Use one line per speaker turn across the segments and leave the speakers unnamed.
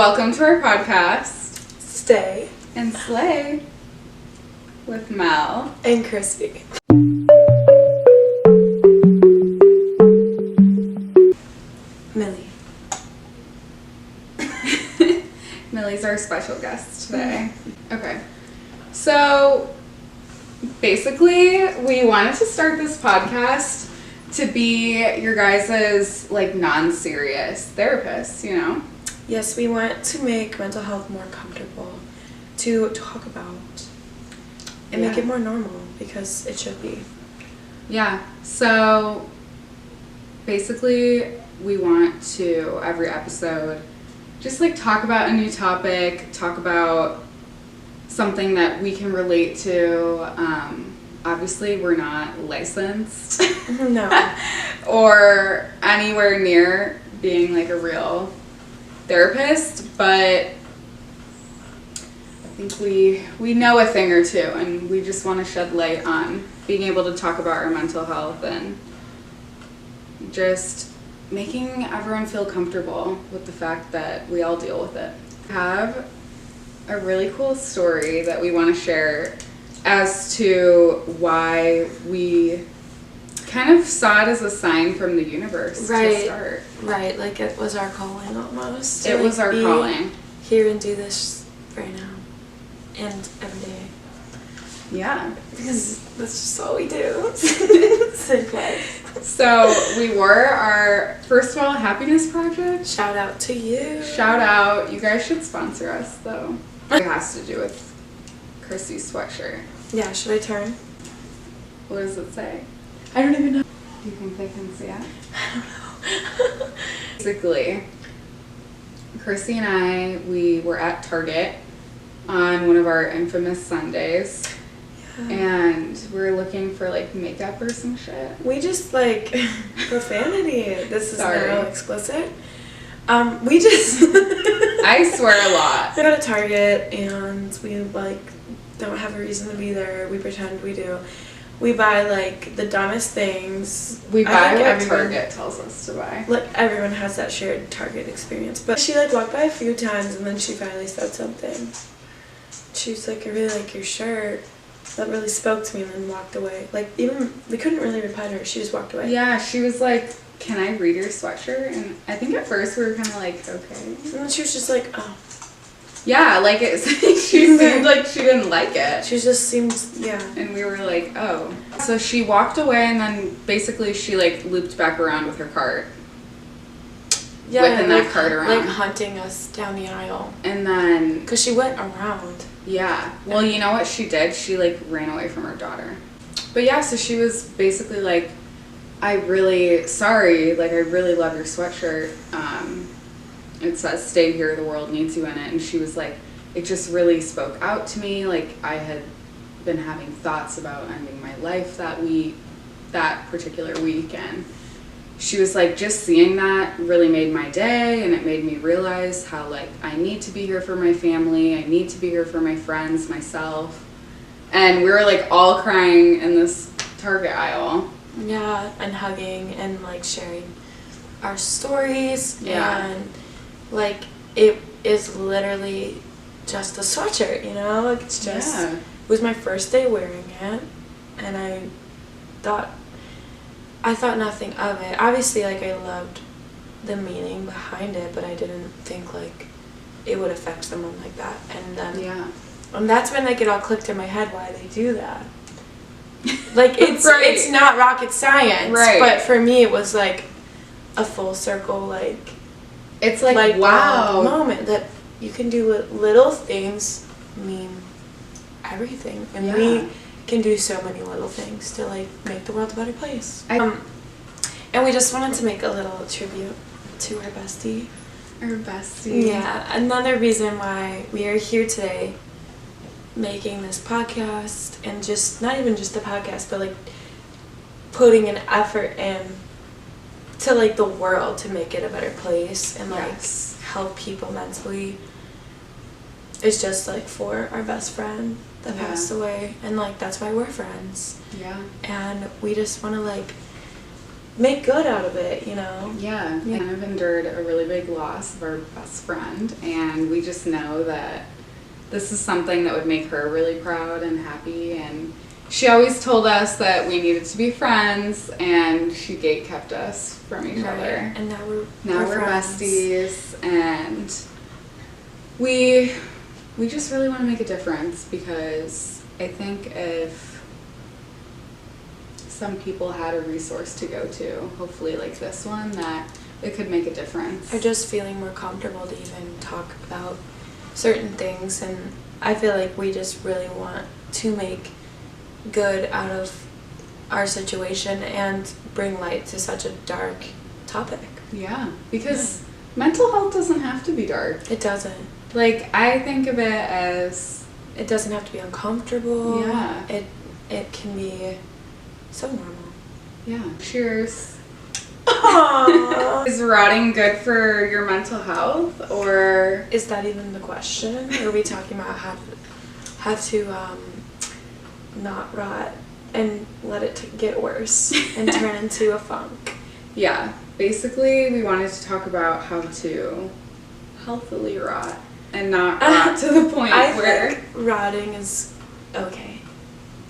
Welcome to our podcast,
Stay
and Slay, with Mel
and Krissy. Millie.
Millie's our special guest today. Okay, so basically we wanted to start this podcast to be your guys' like non-serious therapists, you know?
Yes, we want to make mental health more comfortable to talk about and make it more normal because it should be.
Yeah, so basically we want to, every episode, just like talk about a new topic, talk about something that we can relate to. Obviously, we're not licensed.
No.
Or anywhere near being like a real therapist, but I think we know a thing or two, and we just want to shed light on being able to talk about our mental health and just making everyone feel comfortable with the fact that we all deal with it. We have a really cool story that we want to share as to why we kind of saw it as a sign from the universe to start.
Right, like it was our calling almost.
It was our calling.
Here and do this right now and every day.
Yeah.
Because that's just all we do.
So we were our, first of all, happiness project.
Shout out to you.
Shout out. You guys should sponsor us though. It has to do with Krissy's sweatshirt.
Yeah, should I turn?
What does it say?
I don't even know.
Do you think they can see it?
I don't know.
Basically, Krissy and I, we were at Target on one of our infamous Sundays. And we were looking for like makeup or some shit.
We just like profanity. This is now explicit. We just
I swear a lot.
We go to Target and we like don't have a reason to be there. We pretend we do. We buy like the dumbest things.
We buy what Target tells us to buy.
Like everyone has that shared Target experience. But she like walked by a few times and then she finally said something. She was like, I really like your shirt. That really spoke to me, and then walked away. Like, even, we couldn't really reply to her. She just walked away.
Yeah, she was like, can I read your sweatshirt? And I think at first we were kind of like, okay.
And then she was just like, oh.
Yeah, like, she seemed like she didn't like it.
She just seemed, yeah.
And we were like, oh. So she walked away, and then basically she, like, looped back around with her cart.
Yeah,
whipping that cart around.
Like, hunting us down the aisle.
And then...
Because she went around.
Yeah. Well, you know what she did? She, like, ran away from her daughter. But, yeah, so she was basically like, I really love your sweatshirt. It says, stay here, the world needs you in it. And she was like, it just really spoke out to me. Like, I had been having thoughts about ending my life that particular week. And she was like, just seeing that really made my day, and it made me realize how, like, I need to be here for my family, I need to be here for my friends, myself. And we were, like, all crying in this Target aisle.
Yeah, and hugging and, like, sharing our stories.
Yeah.
And, like, it is literally just a sweatshirt, you know? Like, it's just, It was my first day wearing it, and I thought nothing of it. Obviously, like, I loved the meaning behind it, but I didn't think, like, it would affect someone like that. And then, and that's when, like, it all clicked in my head why they do that. Like, it's it's not rocket science, but for me, it was, like, a full circle, like,
it's like wow
moment that you can do little things mean everything. And we can do so many little things to, like, make the world a better place. And we just wanted to make a little tribute to our bestie.
Our bestie.
Yeah, another reason why we are here today making this podcast, and just, not even just the podcast, but, like, putting an effort in to, like, the world to make it a better place and, like, help people mentally. It's just, like, for our best friend that passed away, and, like, that's why we're friends.
Yeah.
And we just want to, like, make good out of it, you know?
Yeah, we kind of endured a really big loss of our best friend, and we just know that this is something that would make her really proud and happy, and she always told us that we needed to be friends, and she gatekept us from each other.
And now
we're besties, and we just really want to make a difference, because I think if some people had a resource to go to, hopefully like this one, that it could make a difference.
Or just feeling more comfortable to even talk about certain things, and I feel like we just really want to make good out of our situation and bring light to such a dark topic.
Yeah, because mental health doesn't have to be dark.
It doesn't.
Like, I think of it as...
It doesn't have to be uncomfortable.
Yeah.
It can be so normal.
Yeah. Cheers.
Aww.
Is rotting good for your mental health, or...
Is that even the question? Or are we talking about how to not rot and let it get worse and turn into a funk?
Yeah. Basically, we wanted to talk about how to healthily rot and not rot to the point where...
I think rotting is okay.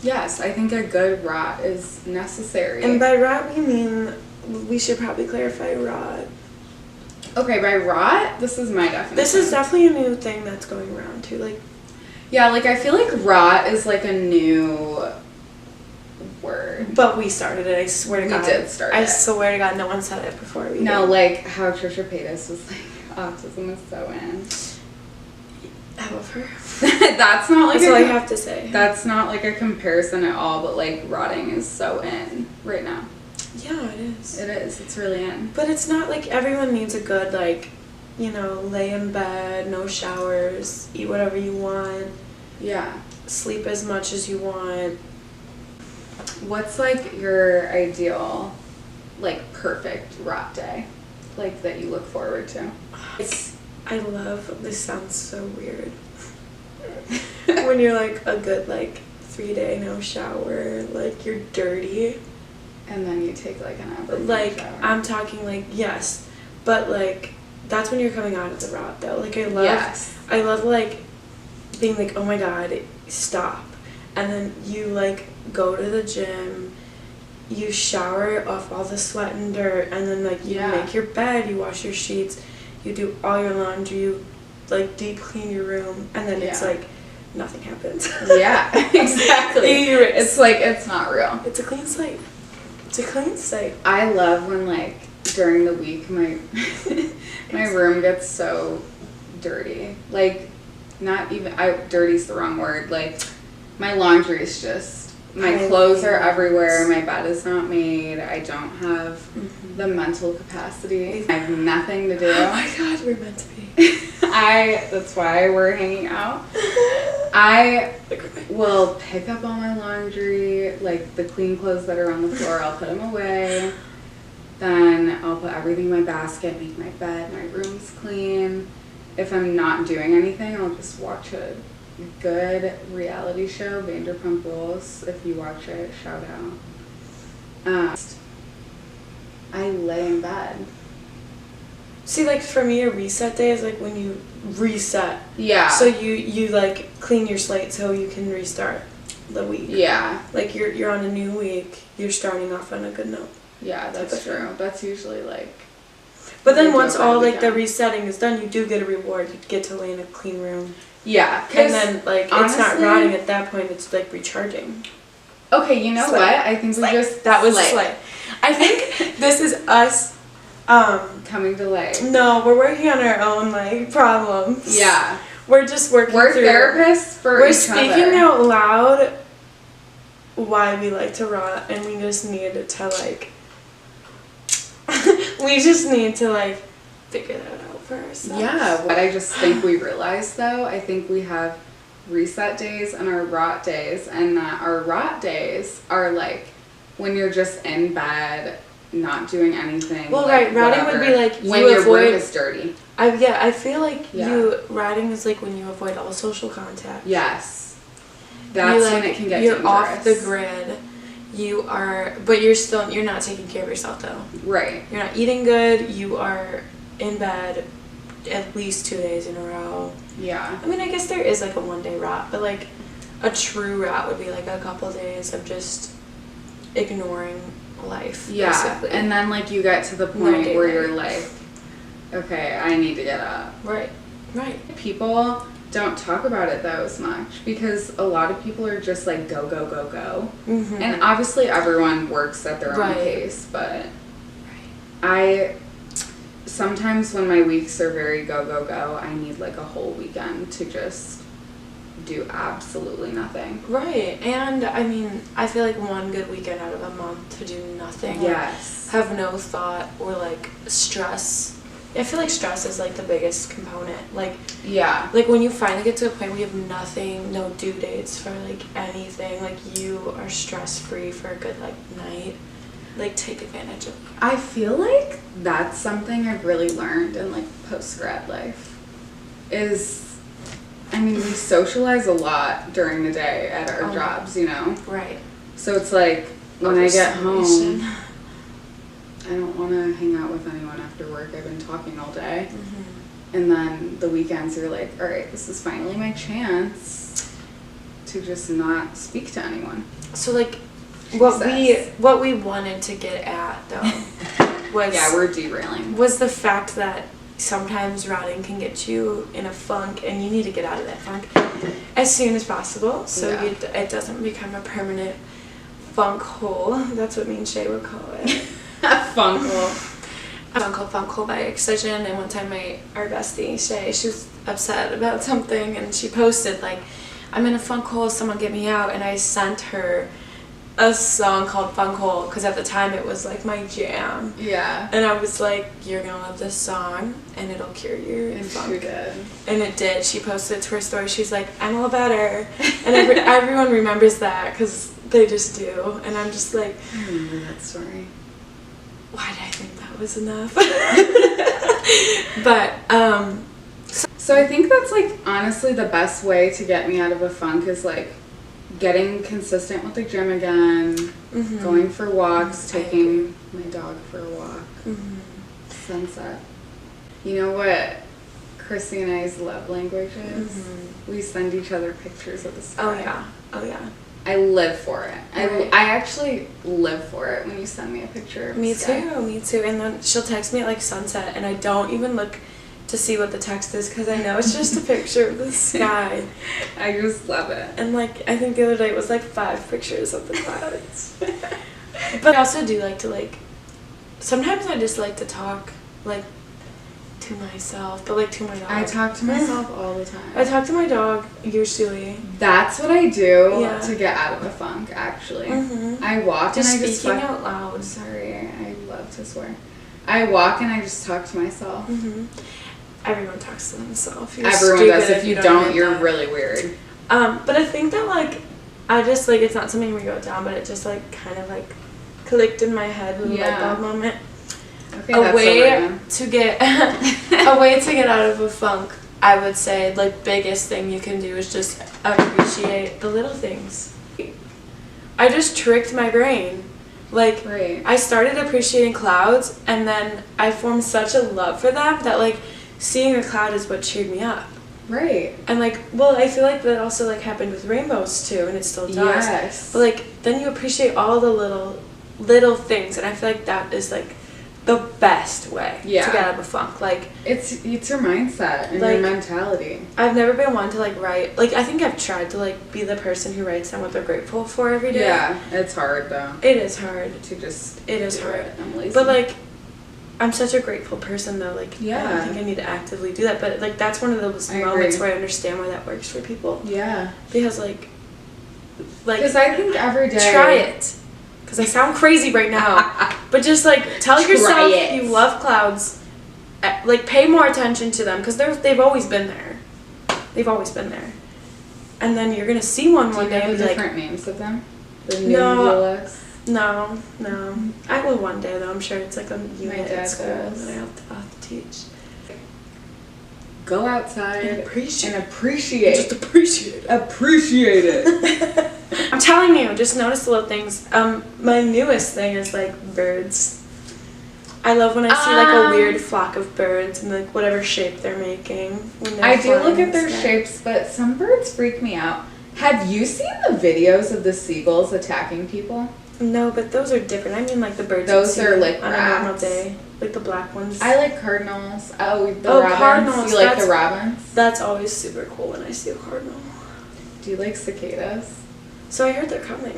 Yes, I think a good rot is necessary.
And by rot, we mean... We should probably clarify rot.
Okay, by rot, this is my definition.
This is definitely a new thing that's going around too. Like,
yeah, like I feel like rot is like a new word.
But we started it. I swear to God.
We did start it.
I swear to God, no one said it before we.
No,
did.
like how krissyjerkatis was like, autism is so in.
However,
that's not like
that's all I have to say.
That's not like a comparison at all. But like rotting is so in right now.
Yeah, it is.
It is. It's really in.
But it's not like everyone needs a good, like, you know, lay in bed, no showers, eat whatever you want.
Yeah.
Sleep as much as you want.
What's like your ideal, like perfect rot day, like that you look forward to?
I love, this sounds so weird. When you're like a good, like, 3-day no shower, like you're dirty.
And then you take like an hour.
Like,
shower.
I'm talking like, yes, but like, that's when you're coming out of the rot though. Like, I love like being like, oh my God, stop. And then you like go to the gym, you shower off all the sweat and dirt, and then like you make your bed, you wash your sheets, you do all your laundry, you like deep clean your room, and then it's like nothing happens.
Yeah, exactly. It's like, it's not real.
It's a clean slate. It's a clean slate.
I love when like during the week my my room gets so dirty. Like, not even, dirty's the wrong word. Like, my laundry is just, my clothes are everywhere, my bed is not made, I don't have the mental capacity, I have nothing to do.
Oh my God, we're meant to be.
That's why we're hanging out. I will pick up all my laundry, like the clean clothes that are on the floor, I'll put them away. Then I'll put everything in my basket, make my bed, my room's clean. If I'm not doing anything, I'll just watch a good reality show, Vanderpump Rules. If you watch it, shout out. I lay in bed.
See, like, for me, a reset day is like when you reset.
Yeah.
So you like clean your slate so you can restart the week.
Yeah.
Like, you're on a new week, you're starting off on a good note.
Yeah, that's true. That's usually like...
But then once all like the resetting is done, you do get a reward. You get to lay in a clean room.
Yeah.
And then like honestly, it's not rotting at that point, it's like recharging.
Okay, you know what? I think we just...
That was slay. I think this is us...
coming to life.
No, we're working on our own like problems.
Yeah.
We're just working through.
We're therapists for each other.
We're speaking out loud why we like to rot, and we just need to like we just need to like figure that out for ourselves.
Yeah, what I just think we realized though, I think we have reset days and our rot days, and that our rot days are like when you're just in bed not doing anything.
Well,
like,
right, rotting would be like
when your room is dirty.
I feel like rotting is like when you avoid all social contact.
Yes. That's when it can get
you're
dangerous.
off the grid. but you're not taking care of yourself though.
Right.
You're not eating good. You are in bed at least 2 days in a row.
Yeah.
I mean, I guess there is like a 1 day rot, but like a true rot would be like a couple days of just ignoring life.
Yeah.
Basically.
And then like you get to the point where you're like, okay, I need to get up.
Right.
People don't talk about it though as much because a lot of people are just like go go go go.
Mm-hmm.
And obviously everyone works at their own pace, but I sometimes when my weeks are very go go go, I need like a whole weekend to just do absolutely nothing.
Right. And I mean, I feel like one good weekend out of a month to do nothing.
Yes.
Have no thought or like stress. I feel like stress is like the biggest component. Like,
yeah.
Like when you finally get to a point where you have nothing, no due dates for like anything, like you are stress free for a good like night. Like take advantage of it.
I feel like that's something I've really learned in like post-grad life is, I mean, we socialize a lot during the day at our jobs, you know?
Right.
So it's like when I get home, I don't want to hang out with anyone after work. I've been talking all day. Mm-hmm. And then the weekends you're like, all right, this is finally my chance to just not speak to anyone.
So like what we wanted to get at though was
yeah, we're derailing.
Was the fact that sometimes rotting can get you in a funk and you need to get out of that funk as soon as possible so it doesn't become a permanent funk hole. That's what me and Shay would call it.
A funk hole.
A funk hole by excision. And one time our bestie Shay, she was upset about something and she posted like, I'm in a funk hole, someone get me out. And I sent her a song called Funk Hole because at the time it was like my jam.
Yeah.
And I was like, you're gonna love this song and it'll cure your funk.
She did.
And it did. She posted it to her story. She's like, I'm all better. And everyone remembers that because they just do. And I'm just like,
I remember that story.
Why did I think that was enough? But
so I think that's like honestly the best way to get me out of a funk is like getting consistent with the gym again, mm-hmm. going for walks, taking my dog for a walk, mm-hmm. sunset. You know what Krissy and I's love language is? Mm-hmm. We send each other pictures of the sky.
Oh yeah.
I live for it.
Right.
I actually live for it when you send me a picture of the sky.
Me too. And then she'll text me at like sunset and I don't even look to see what the text is because I know it's just a picture of the sky.
I just love it.
And like I think the other day it was like 5 pictures of the clouds. But I also do like to like sometimes I just like to talk like to myself, but like to my dog.
I talk to myself all the time.
I talk to my dog usually.
That's what I do to get out of a funk actually.
Mm-hmm.
I walk
just
and I just
speaking out loud.
Sorry, I love to swear. I walk and I just talk to myself.
Mm-hmm. Everyone talks to themselves.
Everyone does. If you don't, you're really weird.
But I think that like I just like it's not something we wrote down, but it just like kind of like clicked in my head with a light bulb moment.
Okay, a way
to get out of a funk, I would say like biggest thing you can do is just appreciate the little things. I just tricked my brain. Like I started appreciating clouds and then I formed such a love for them that like seeing a cloud is what cheered me up.
Right.
And like, well, I feel like that also like happened with rainbows too, and it still does.
Yes.
But like, then you appreciate all the little things, and I feel like that is like the best way to get out of a funk. Like
it's your mindset and
like,
your mentality.
I've never been one to like write. Like I think I've tried to like be the person who writes down what they're grateful for every day.
Yeah, it's hard though.
It is hard
to just.
It is hard.
I'm lazy.
But like. I'm such a grateful person though, like
I
don't think I need to actively do that, but like that's one of those moments where I understand why that works for people.
Yeah.
Because like
because I think every day
try it. Because I sound crazy right now. But just like tell yourself you love clouds. Like pay more attention to them because they've always been there. They've always been there. And then you're gonna see one day and be like
different names of them. The new
No. I will one day though. I'm sure it's like a unit at school that I have to teach.
Go outside
and appreciate.
Just
appreciate
it.
I'm telling you, just notice the little things. My newest thing is like birds. I love when I see like a weird flock of birds and like whatever shape they're making. When they're
I do
flying
look at their
in the sky.
shapes, but some birds freak me out. Have you seen the videos of the seagulls attacking people?
No, but those are different. I mean like the birds.
Those
you
are
see
like
on a normal
rats.
day, like the black ones.
I like cardinals. Oh, the
Oh,
robins.
cardinals,
You like the
that's-
robins?
That's always super cool when I see a cardinal.
Do you like cicadas?
So I heard they're coming.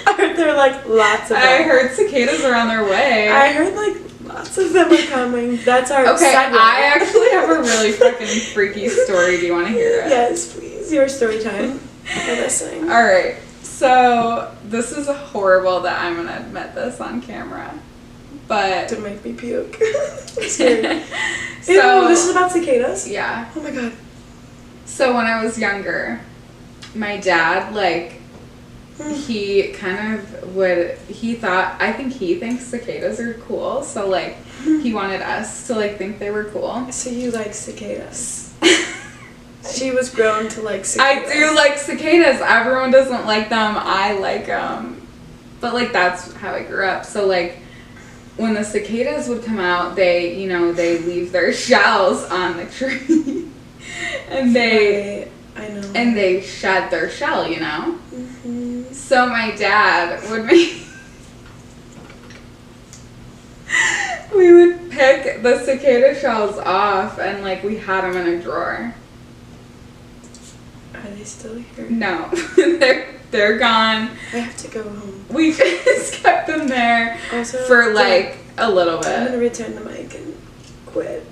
I heard there are like lots of them.
I heard cicadas are on their way.
I heard like lots of them are coming. That's our
Okay,
segue.
I actually have a really fucking freaky story. Do you want to hear it?
Yes, please. Your story time. We're listening.
Alright, so this is horrible that I'm gonna admit this on camera. But
Don't make me puke. It's scary.
so
Ew, this is about cicadas?
yeah.
Oh my god.
So when I was younger, my dad he kind of I think he thinks cicadas are cool, so like he wanted us to like think they were cool.
So you like cicadas. She was grown to like
I
cicadas.
do like cicadas. Everyone doesn't like them. I like them. But like that's how I grew up. So like when the cicadas would come out, they leave their shells on the tree. And
Right, I know.
they shed their shell, you know?
Mhm.
So my dad would make we would pick the cicada shells off and like we had them in a drawer.
Are they still here?
No, they're gone.
I have to go home.
We just kept them there
Also,
for like a little
I'm gonna
bit.
return the mic and quit.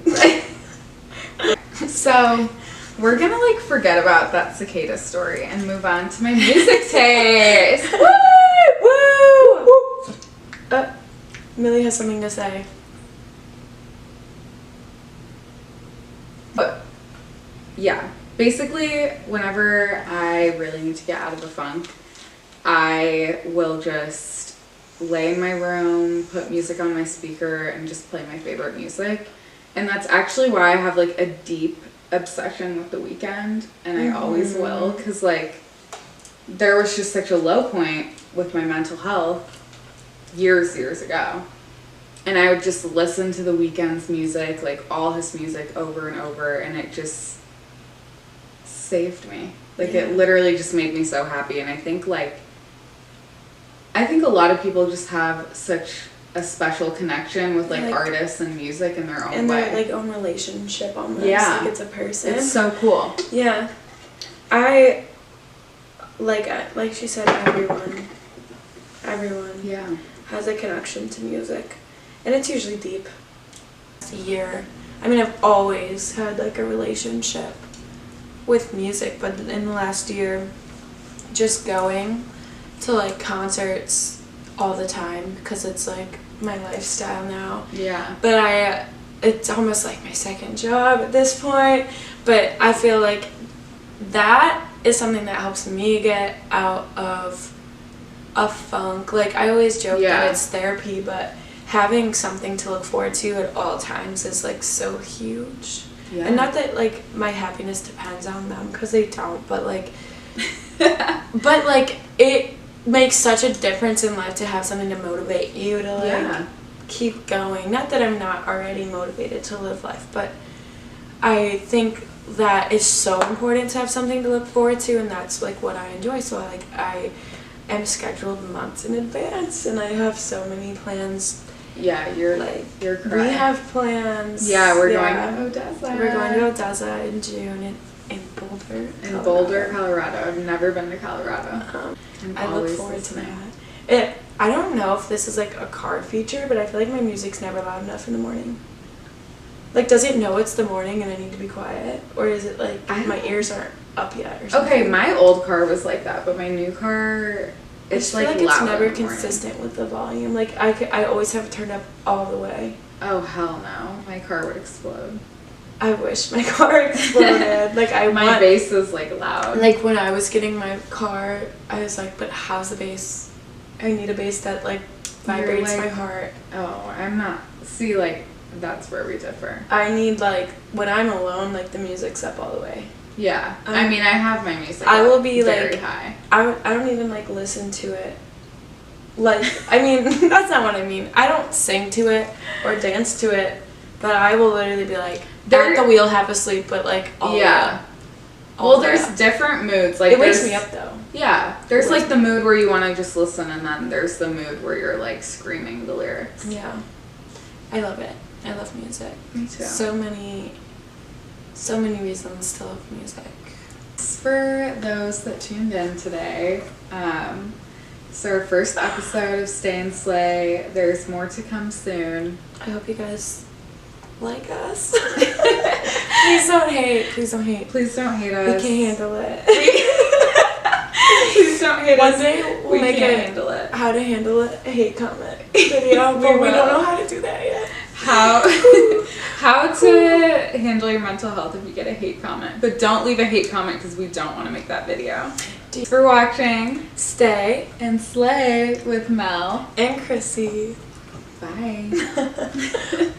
So we're gonna like forget about that cicada story and move on to my music taste. Woo! Woo!
Millie has something to say.
But yeah, basically, whenever I really need to get out of a funk, I will just lay in my room, put music on my speaker, and just play my favorite music. And that's actually why I have like a deep obsession with The Weeknd, and I always will, because like there was just such a low point with my mental health years ago. And I would just listen to The Weeknd's music, like all his music over and over, and it just saved me. Like it literally just made me so happy. And I think a lot of people just have such a special connection with like artists and music in their own
And
way.
their like own relationship almost.
Yeah.
Like it's a person.
It's so cool.
Yeah. I like she said, everyone
Yeah.
has a connection to music. And it's usually deep. A year. I mean, I've always had like a relationship with music, but in the last year, just going to like concerts all the time because it's like my lifestyle now.
Yeah.
But it's almost like my second job at this point. But I feel like that is something that helps me get out of a funk. Like I always joke that it's therapy, but having something to look forward to at all times is like so huge.
Yeah.
And not that like my happiness depends on them, because they don't, but like but like it makes such a difference in life to have something to motivate you to like keep going. Not that I'm not already motivated to live life, but I think that it's so important to have something to look forward to, and that's like what I enjoy. So I am scheduled months in advance, and I have so many plans.
Yeah, you're correct.
We have plans.
Yeah, we're going to Odessa.
We're going to Odessa in June in Boulder.
In Boulder, Colorado. I've never been to Colorado.
I look forward to that. I don't know if this is like a car feature, but I feel like my music's never loud enough in the morning. Like, does it know it's the morning and I need to be quiet? Or is it like my ears aren't up yet or something?
Okay, my old car was like that, but my new car, it's
I feel like
loud
it's
in
never
the morning.
consistent with the volume. Like, I always have it turned up all the way.
Oh, hell no. My car would explode.
I wish my car exploded. Like,
My bass is like loud.
Like, when I was getting my car, I was like, but how's the bass? I need a bass that, like, vibrates my heart.
Oh, I'm not. See, like, that's where we differ.
I need, like, when I'm alone, like, the music's up all the way.
Yeah. I mean, I have my music.
I will be
very
like
high.
I don't even like listen to it. Like, I mean, that's not what I mean. I don't sing to it or dance to it, but I will literally be like at the wheel half asleep, but like all the way up.
Well, there's different moods. Like
it wakes me up though.
Yeah, there's like the mood where you want to just listen, and then there's the mood where you're like screaming the lyrics.
Yeah, I love it. I love music.
Me too.
So many reasons to love music.
For those that tuned in today, it's our first episode of Stay and Slay. There's more to come soon.
I hope you guys like us. Please don't hate. Please don't hate.
Please don't hate us.
We can't handle it.
Please don't hate us.
One day we'll make it. How to handle it. A hate comment video, but we don't know how to do that yet.
How to handle your mental health if you get a hate comment. But don't leave a hate comment because we don't want to make that video. Thanks for watching.
Stay
and Slay with Mel
and Krissy.
Bye.